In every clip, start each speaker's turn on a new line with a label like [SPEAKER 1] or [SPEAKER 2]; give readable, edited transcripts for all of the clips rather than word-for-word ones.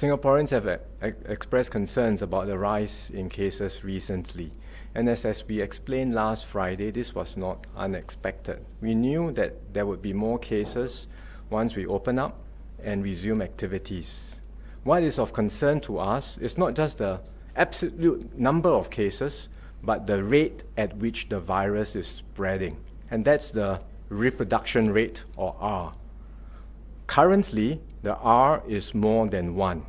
[SPEAKER 1] Singaporeans have expressed concerns about the rise in cases recently. And as we explained last Friday, this was not unexpected. We knew that there would be more cases once we open up and resume activities. What is of concern to us is not just the absolute number of cases, but the rate at which the virus is spreading. And that's the reproduction rate, or R. Currently, the R is more than 1.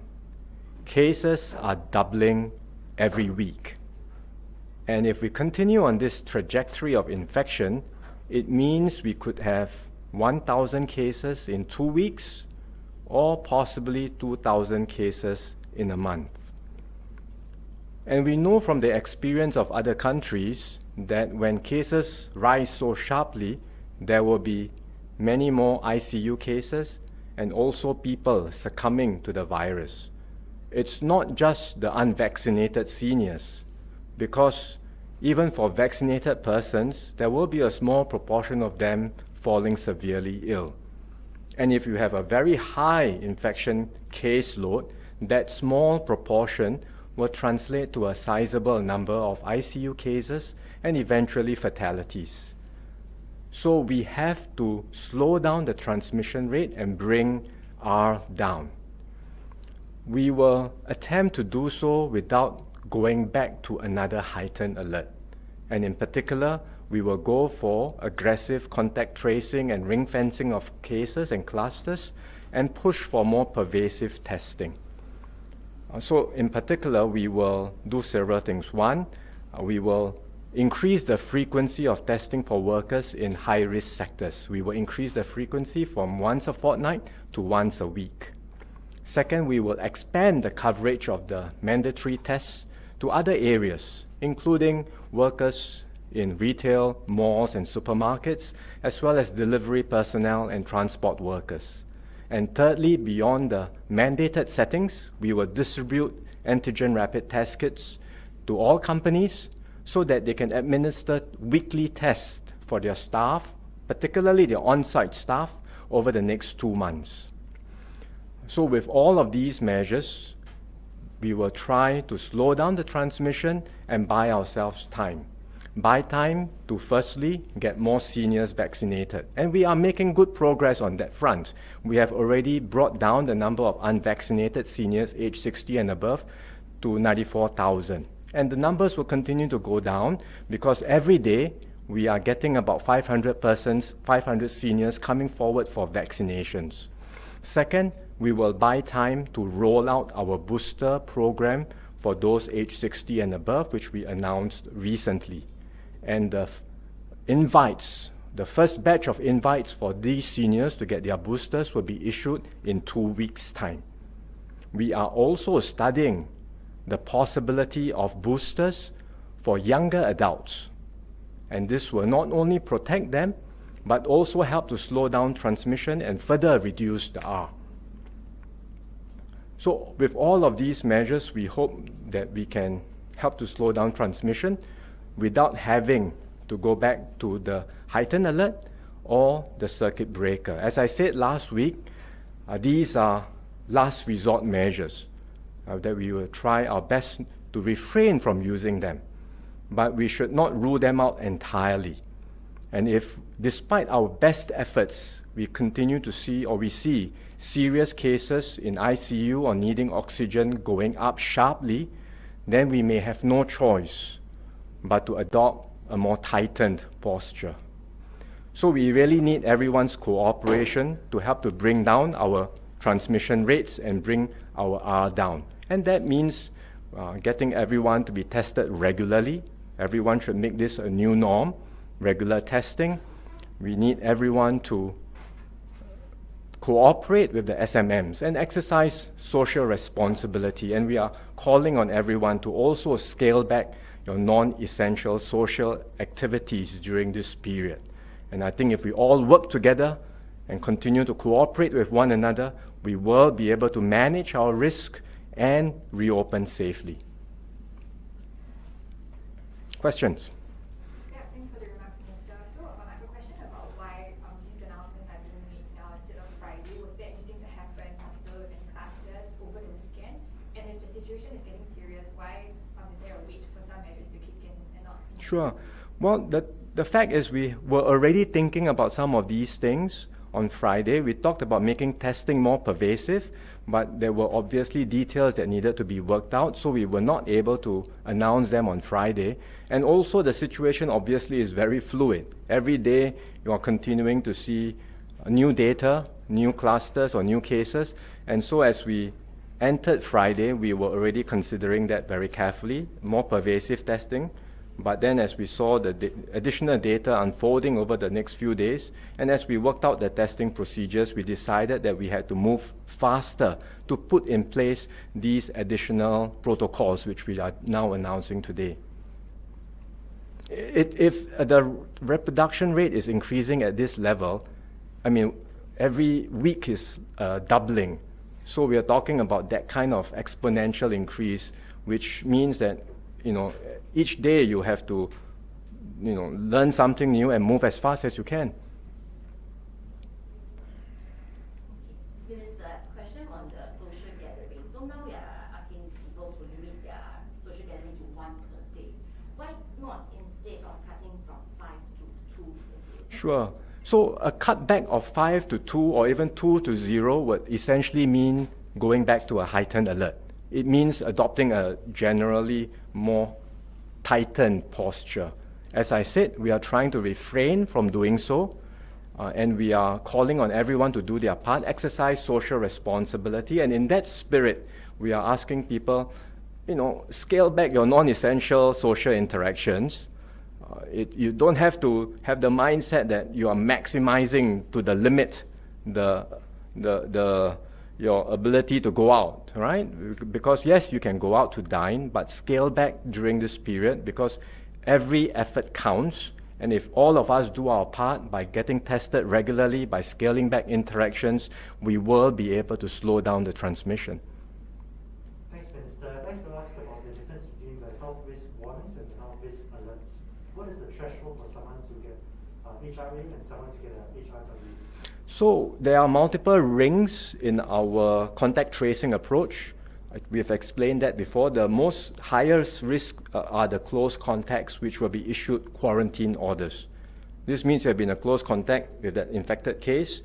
[SPEAKER 1] Cases are doubling every week. And if we continue on this trajectory of infection, it means we could have 1,000 cases in 2 weeks, or possibly 2,000 cases in a month. And we know from the experience of other countries that when cases rise so sharply, there will be many more ICU cases and also people succumbing to the virus. It's not just the unvaccinated seniors, because even for vaccinated persons, there will be a small proportion of them falling severely ill. And if you have a very high infection caseload, that small proportion will translate to a sizable number of ICU cases and eventually fatalities. So we have to slow down the transmission rate and bring R down. We will attempt to do so without going back to another heightened alert. And in particular, we will go for aggressive contact tracing and ring-fencing of cases and clusters and push for more pervasive testing. So in particular, we will do several things. One, we will increase the frequency of testing for workers in high-risk sectors. We will increase the frequency from once a fortnight to once a week. Second, we will expand the coverage of the mandatory tests to other areas, including workers in retail, malls, and supermarkets, as well as delivery personnel and transport workers. And thirdly, beyond the mandated settings, we will distribute antigen rapid test kits to all companies so that they can administer weekly tests for their staff, particularly their on-site staff, over the next 2 months. So with all of these measures, we will try to slow down the transmission and buy ourselves time. Buy time to firstly get more seniors vaccinated. And we are making good progress on that front. We have already brought down the number of unvaccinated seniors aged 60 and above to 94,000. And the numbers will continue to go down because every day we are getting about 500 seniors coming forward for vaccinations. Second, we will buy time to roll out our booster program for those aged 60 and above, which we announced recently. And the invites, the first batch of invites for these seniors to get their boosters will be issued in 2 weeks' time. We are also studying the possibility of boosters for younger adults. And this will not only protect them, but also help to slow down transmission and further reduce the R. So with all of these measures, we hope that we can help to slow down transmission without having to go back to the heightened alert or the circuit breaker. As I said last week, these are last resort measures that we will try our best to refrain from using them. But we should not rule them out entirely. And if, despite our best efforts, we continue to see, or we see serious cases in ICU or needing oxygen going up sharply, then we may have no choice but to adopt a more tightened posture. So we really need everyone's cooperation to help to bring down our transmission rates and bring our R down. And that means getting everyone to be tested regularly. Everyone should make this a new norm, regular testing. We need everyone to cooperate with the SMMs and exercise social responsibility. And we are calling on everyone to also scale back your non-essential social activities during this period. And I think if we all work together and continue to cooperate with one another, we will be able to manage our risk and reopen safely. Questions?
[SPEAKER 2] Yeah, thanks for the remarks, Minister. So I have a question about why these announcements are being made now instead of Friday. Was there anything that happened, particularly with any clusters over the weekend? situation is getting serious, why is there a wait for some measures to kick in and not?
[SPEAKER 1] Sure. Well, the fact is we were already thinking about some of these things on Friday. We talked about making testing more pervasive, but there were obviously details that needed to be worked out, so we were not able to announce them on Friday. And also the situation obviously is very fluid. Every day you are continuing to see new data, new clusters or new cases, and so as we entered Friday, we were already considering that very carefully, more pervasive testing. But then as we saw the additional data unfolding over the next few days, and as we worked out the testing procedures, we decided that we had to move faster to put in place these additional protocols, which we are now announcing today. If the reproduction rate is increasing at this level, I mean, every week is doubling. So we are talking about that kind of exponential increase, which means that, each day you have to, learn something new and move as fast as you can.
[SPEAKER 3] Minister, question on the social gathering. So now we are asking people to limit their social gathering to 1 per day. Why not instead of cutting from 5 to 2 per day?
[SPEAKER 1] Sure. So a cutback of 5 to 2 or even 2 to 0 would essentially mean going back to a heightened alert. It means adopting a generally more tightened posture. As I said, we are trying to refrain from doing so, and we are calling on everyone to do their part, exercise social responsibility, and in that spirit, we are asking people, scale back your non-essential social interactions. You don't have to have the mindset that you are maximizing to the limit your ability to go out, right? Because yes, you can go out to dine, but scale back during this period because every effort counts. And if all of us do our part by getting tested regularly, by scaling back interactions, we will be able to slow down the transmission.
[SPEAKER 4] Thanks, Minister. I'd like to ask about the difference between the health risk warnings and the health risk alerts. What is the threshold for someone to get HRA and someone to get an HRW?
[SPEAKER 1] So there are multiple rings in our contact tracing approach. We have explained that before. The most highest risk are the close contacts, which will be issued quarantine orders. This means you have been in a close contact with that infected case,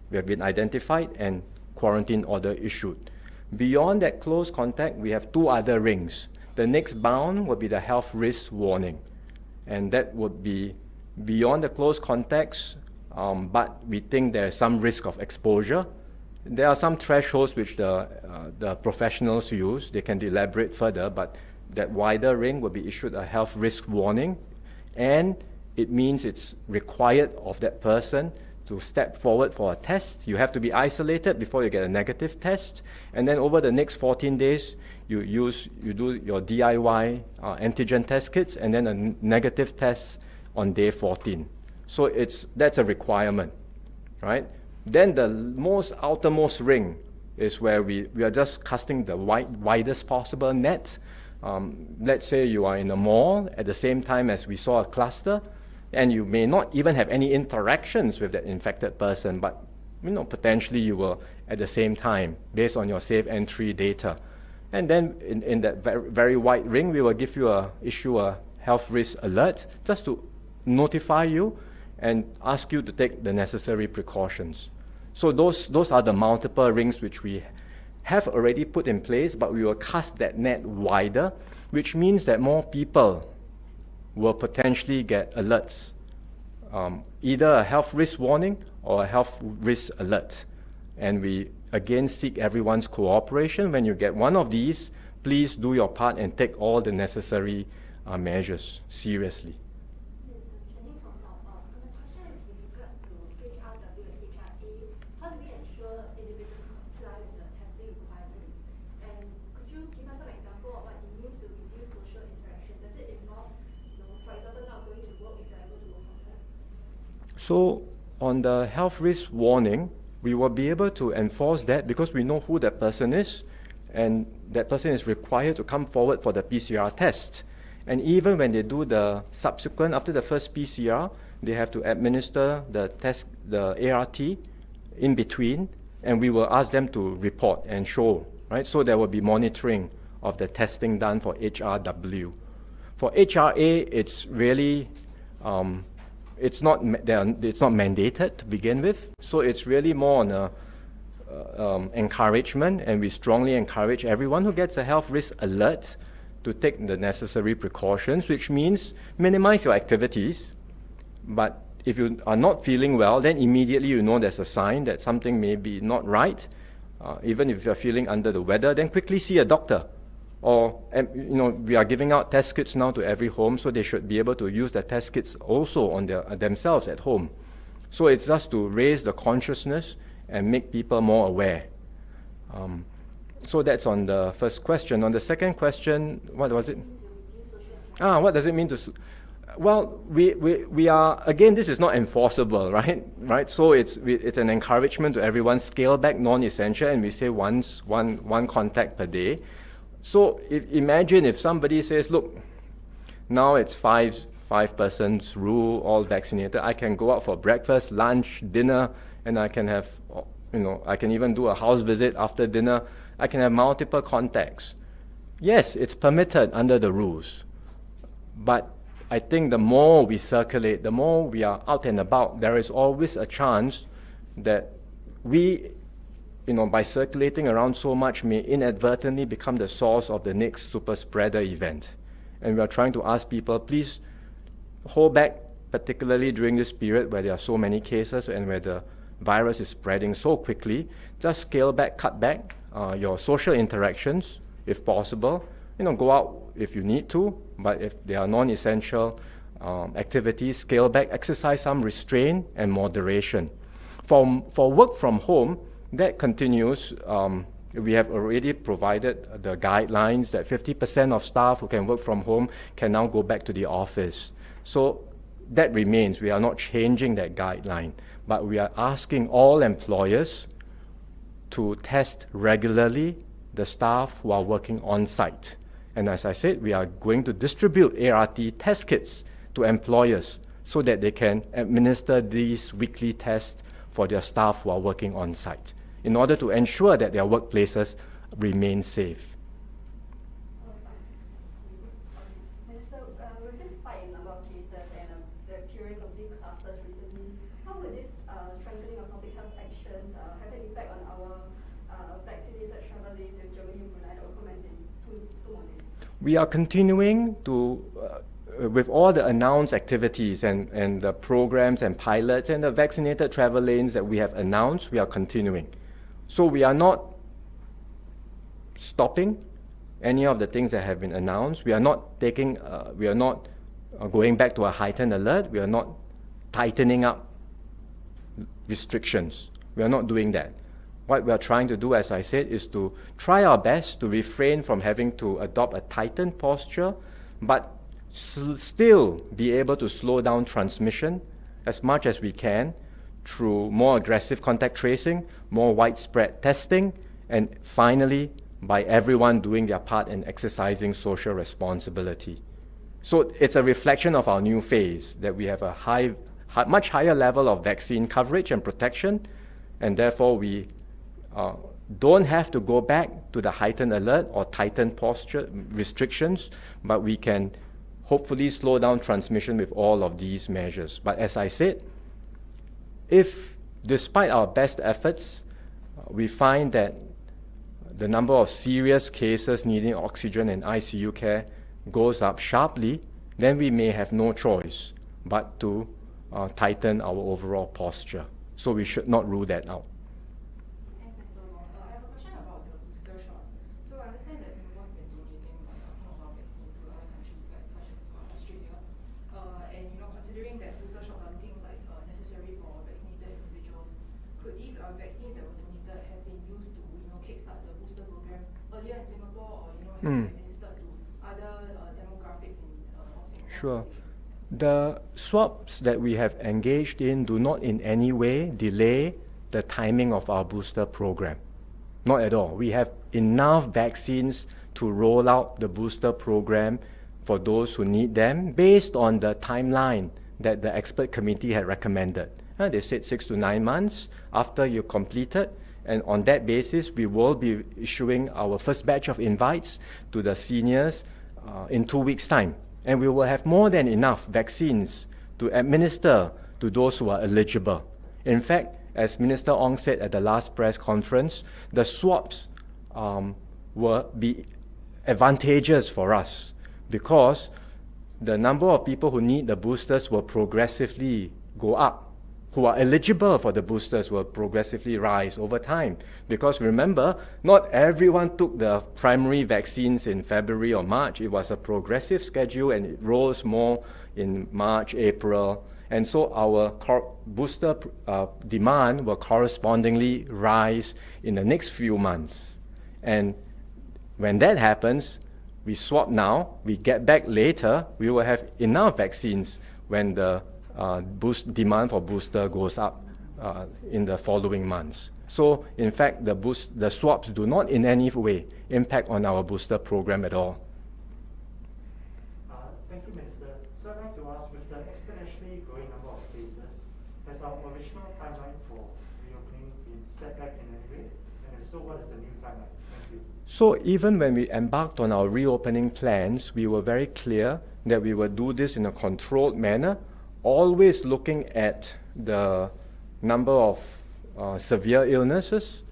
[SPEAKER 1] we have been identified, and quarantine order issued. Beyond that close contact, we have 2 other rings. The next bound would be the health risk warning, and that would be beyond the close contacts, but we think there is some risk of exposure. There are some thresholds which the professionals use. They can elaborate further, but that wider ring will be issued a health risk warning, and it means it's required of that person to step forward for a test. You have to be isolated before you get a negative test, and then over the next 14 days, you do your DIY antigen test kits, and then a negative test on day 14. So that's a requirement, right? Then the most outermost ring is where we are just casting the widest possible net. Let's say you are in a mall at the same time as we saw a cluster, and you may not even have any interactions with that infected person, but potentially you will at the same time based on your safe entry data. And then in that very wide ring, we will issue a health risk alert just to notify you and ask you to take the necessary precautions. So those are the multiple rings which we have already put in place, but we will cast that net wider, which means that more people will potentially get alerts, either a health risk warning or a health risk alert. And we again seek everyone's cooperation. When you get one of these, please do your part and take all the necessary measures seriously. So on the health risk warning, we will be able to enforce that because we know who that person is, and that person is required to come forward for the PCR test. And even when they do the subsequent, after the first PCR, they have to administer the test, the ART in between, and we will ask them to report and show, right? So there will be monitoring of the testing done for HRW. For HRA, it's really, it's not mandated to begin with, so it's really more on a encouragement, and we strongly encourage everyone who gets a health risk alert to take the necessary precautions, which means minimize your activities. But if you are not feeling well, then immediately you know there's a sign that something may be not right. Even if you're feeling under the weather, then quickly see a doctor. Or, we are giving out test kits now to every home, so they should be able to use the test kits also on themselves at home. So it's just to raise the consciousness and make people more aware. So that's on the first question. On the second question, what was it? What does it mean to... Well, we are, again, this is not enforceable, right? So it's an encouragement to everyone, scale back non-essential, and we say one contact per day. So imagine if somebody says, look, now it's five persons rule, all vaccinated, I can go out for breakfast, lunch, dinner, and I can have, I can even do a house visit after dinner. I can have multiple contacts. Yes, it's permitted under the rules. But I think the more we circulate, the more we are out and about, there is always a chance that we, by circulating around so much, may inadvertently become the source of the next super spreader event. And we are trying to ask people, please hold back, particularly during this period where there are so many cases and where the virus is spreading so quickly. Just scale back, cut back your social interactions, if possible. Go out if you need to, but if they are non-essential activities, scale back, exercise some restraint and moderation. For work from home, that continues. We have already provided the guidelines that 50% of staff who can work from home can now go back to the office. So that remains. We are not changing that guideline, but we are asking all employers to test regularly the staff who are working on site. And as I said, we are going to distribute ART test kits to employers so that they can administer these weekly tests for their staff who are working on site in order to ensure that their workplaces remain safe.
[SPEAKER 2] Minister, with this spike in number of cases and the appearance of big clusters recently, how will this strengthening of public health actions have an impact on our vaccinated travelers with Germany and Brunei that will commence in 2 more days?
[SPEAKER 1] We are continuing to, with all the announced activities and the programs and pilots and the vaccinated travel lanes that we have announced, we are continuing. So we are not stopping any of the things that have been announced. We are not taking, we are not going back to a heightened alert. We are not tightening up restrictions. We are not doing that. What we are trying to do, as I said, is to try our best to refrain from having to adopt a tightened posture, but still be able to slow down transmission as much as we can through more aggressive contact tracing, more widespread testing, and finally, by everyone doing their part and exercising social responsibility. So it's a reflection of our new phase, that we have a much higher level of vaccine coverage and protection, and therefore we don't have to go back to the heightened alert or tightened posture restrictions, but we can hopefully slow down transmission with all of these measures. But as I said, if despite our best efforts, we find that the number of serious cases needing oxygen and ICU care goes up sharply, then we may have no choice but to tighten our overall posture. So we should not rule that out.
[SPEAKER 2] Thanks, Mr. Wong. I have a question about the booster shots. So I understand that Singapore has been donating some of our vaccines to other countries, such as Australia. And considering that booster shots are looking like necessary for vaccinated individuals, could these vaccines that were donated have been used to kickstart the booster program earlier in Singapore, or have been administered to other demographics of Singapore?
[SPEAKER 1] Sure. The swabs that we have engaged in do not in any way delay the timing of our booster program. Not at all. We have enough vaccines to roll out the booster program for those who need them based on the timeline that the expert committee had recommended. They said 6 to 9 months after you complete it, And on that basis, we will be issuing our first batch of invites to the seniors in 2 weeks' time. And we will have more than enough vaccines to administer to those who are eligible. In fact, as Minister Ong said at the last press conference, the swabs will be advantageous for us because the number of people who need the boosters will progressively go up. Who are eligible for the boosters will progressively rise over time. Because remember, not everyone took the primary vaccines in February or March. It was a progressive schedule and it rose more in March, April. And so our booster demand will correspondingly rise in the next few months. And when that happens, we swap now, we get back later, we will have enough vaccines when the demand for booster goes up in the following months. So, in fact, the swaps do not in any way impact on our booster program at all.
[SPEAKER 4] Thank you, Minister. So I'd like to ask, with the exponentially growing number of cases, has our original timeline for reopening been set back in any way? And if so, what is the new timeline? Thank you.
[SPEAKER 1] So even when we embarked on our reopening plans, we were very clear that we would do this in a controlled manner, always looking at the number of severe illnesses,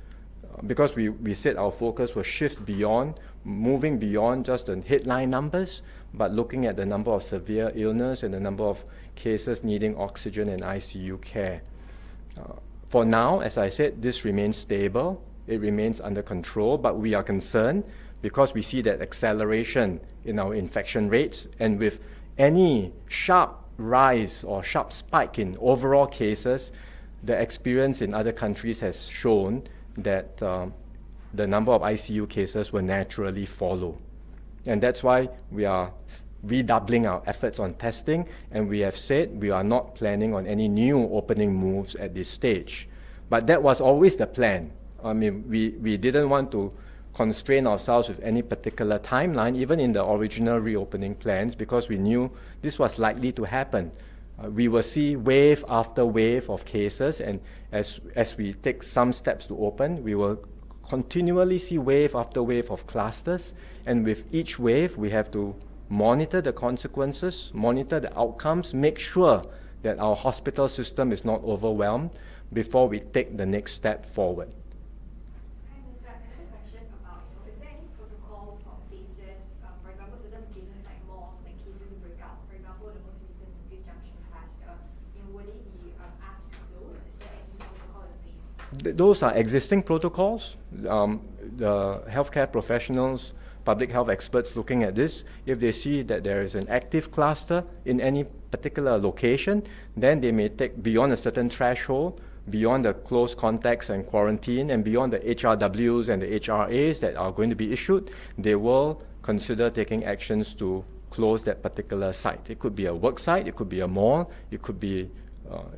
[SPEAKER 1] because we said our focus will shift beyond, moving beyond just the headline numbers, but looking at the number of severe illness and the number of cases needing oxygen and ICU care. For now, as I said, this remains stable, it remains under control, but we are concerned because we see that acceleration in our infection rates, and with any sharp rise or sharp spike in overall cases, the experience in other countries has shown that the number of ICU cases will naturally follow. And that's why we are redoubling our efforts on testing, and we have said we are not planning on any new opening moves at this stage. But that was always the plan. I mean, we didn't want to constrain ourselves with any particular timeline, even in the original reopening plans, because we knew this was likely to happen. We will see wave after wave of cases, and as we take some steps to open, we will continually see wave after wave of clusters, and with each wave, we have to monitor the consequences, monitor the outcomes, make sure that our hospital system is not overwhelmed before we take the next step forward. Those are existing protocols. The healthcare professionals, public health experts looking at this, if they see that there is an active cluster in any particular location, then they may take beyond a certain threshold, beyond the close contacts and quarantine, and beyond the HRWs and the HRAs that are going to be issued, they will consider taking actions to close that particular site. It could be a work site, it could be a mall, it could be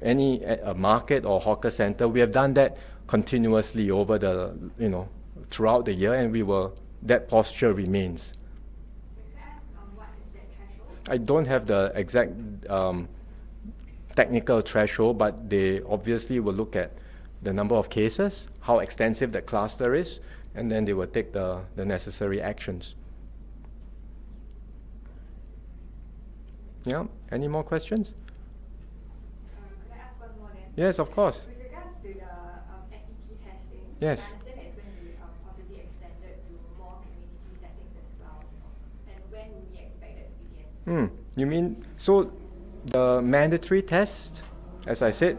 [SPEAKER 1] a market or hawker center. We have done that continuously over the, throughout the year, and that posture remains.
[SPEAKER 2] So can I ask, what is that threshold?
[SPEAKER 1] I don't have the exact technical threshold, but they obviously will look at the number of cases, how extensive the cluster is, and then they will take the necessary actions. Yeah, any more questions?
[SPEAKER 2] Could I ask one more then?
[SPEAKER 1] Yes, of course.
[SPEAKER 2] With regards to the FET testing,
[SPEAKER 1] Yes.
[SPEAKER 2] I understand it's going to be possibly extended to more community settings as well. And when will we expect that to begin?
[SPEAKER 1] You mean, so the mandatory test, as I said,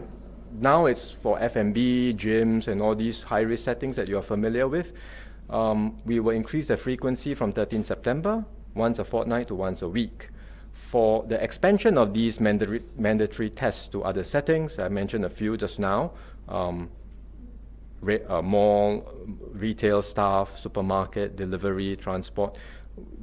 [SPEAKER 1] now it's for F&B, gyms, and all these high-risk settings that you're familiar with. We will increase the frequency from 13 September, once a fortnight to once a week. For the expansion of these mandatory tests to other settings, I mentioned a few just now, mall, retail staff, supermarket, delivery, transport.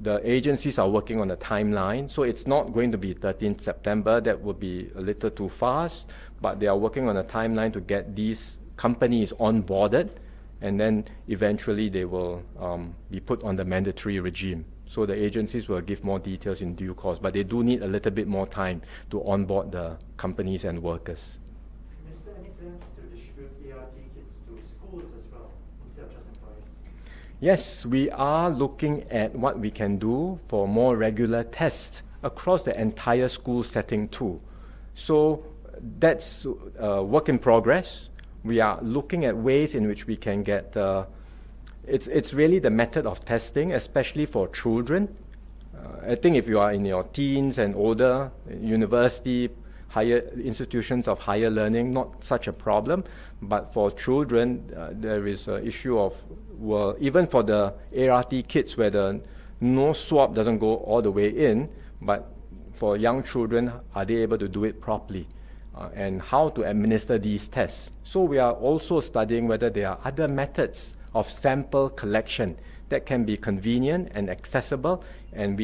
[SPEAKER 1] The agencies are working on a timeline, so it's not going to be 13th September. That would be a little too fast, but they are working on a timeline to get these companies onboarded, and then eventually they will be put on the mandatory regime. So the agencies will give more details in due course, but they do need a little bit more time to onboard the companies and workers.
[SPEAKER 4] Is there any plans to distribute ART kits to schools as well?
[SPEAKER 1] Yes, we are looking at what we can do for more regular tests across the entire school setting too. So that's a work in progress. We are looking at ways in which we can get, it's really the method of testing, especially for children. I think if you are in your teens and older, university, higher institutions of higher learning, not such a problem. But for children, there is an issue of, well, even for the ART kits where the no swab doesn't go all the way in, but for young children, are they able to do it properly? And how to administer these tests. So we are also studying whether there are other methods of sample collection that can be convenient and accessible, and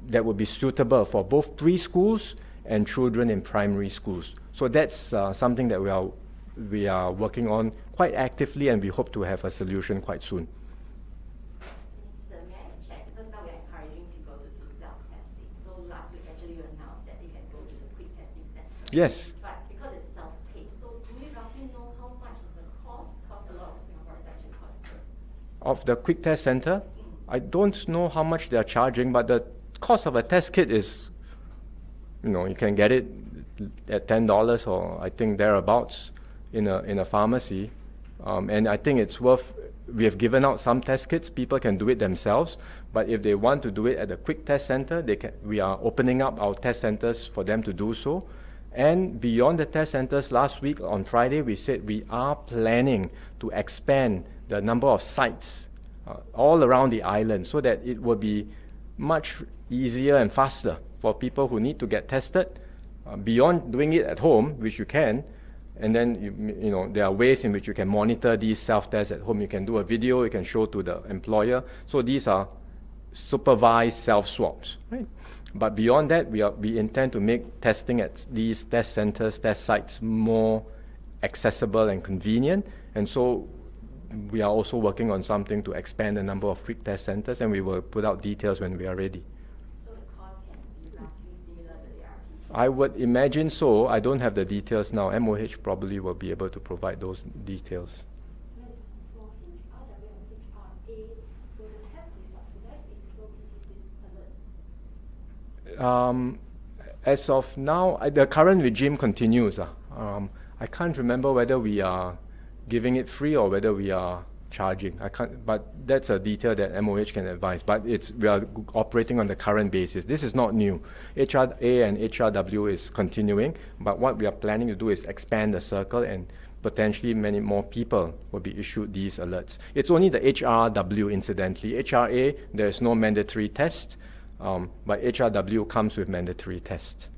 [SPEAKER 1] that would be suitable for both preschools and children in primary schools. So that's something that we are working on quite actively, and we hope to have a solution quite soon.
[SPEAKER 3] Minister, may I check, because now we're encouraging people to do self-testing. So last week actually you announced that they can go to the quick testing center.
[SPEAKER 1] Yes.
[SPEAKER 3] But because it's self-pay, so do we roughly know how much is the cost? Because a lot of Singaporeans actually concerned.
[SPEAKER 1] Of the quick test center, I don't know how much they are charging, but the cost of a test kit is, you can get it at $10 or I think thereabouts in a pharmacy. And I think it's worth, we have given out some test kits, people can do it themselves, but if they want to do it at a quick test center, we are opening up our test centers for them to do so. And beyond the test centers, last week on Friday, we said we are planning to expand the number of sites all around the island so that it will be much easier and faster for people who need to get tested, beyond doing it at home, which you can. And then, there are ways in which you can monitor these self-tests at home. You can do a video, you can show to the employer. So these are supervised self-swabs, right? But beyond that, we intend to make testing at these test centers, test sites more accessible and convenient. And so we are also working on something to expand the number of quick test centers, and we will put out details when we are ready.
[SPEAKER 3] So the cost can be roughly similar to the RT?
[SPEAKER 1] I would imagine so. I don't have the details now. MOH probably will be able to provide those details.
[SPEAKER 2] For HRW and HRA, will the test be subsidized if people receive this alert?
[SPEAKER 1] As of now, the current regime continues. I can't remember whether we are giving it free or whether we are charging. I can't, but that's a detail that MOH can advise. But we are operating on the current basis. This is not new. HRA and HRW is continuing, but what we are planning to do is expand the circle, and potentially many more people will be issued these alerts. It's only the HRW, incidentally. HRA, there's no mandatory test, but HRW comes with mandatory tests.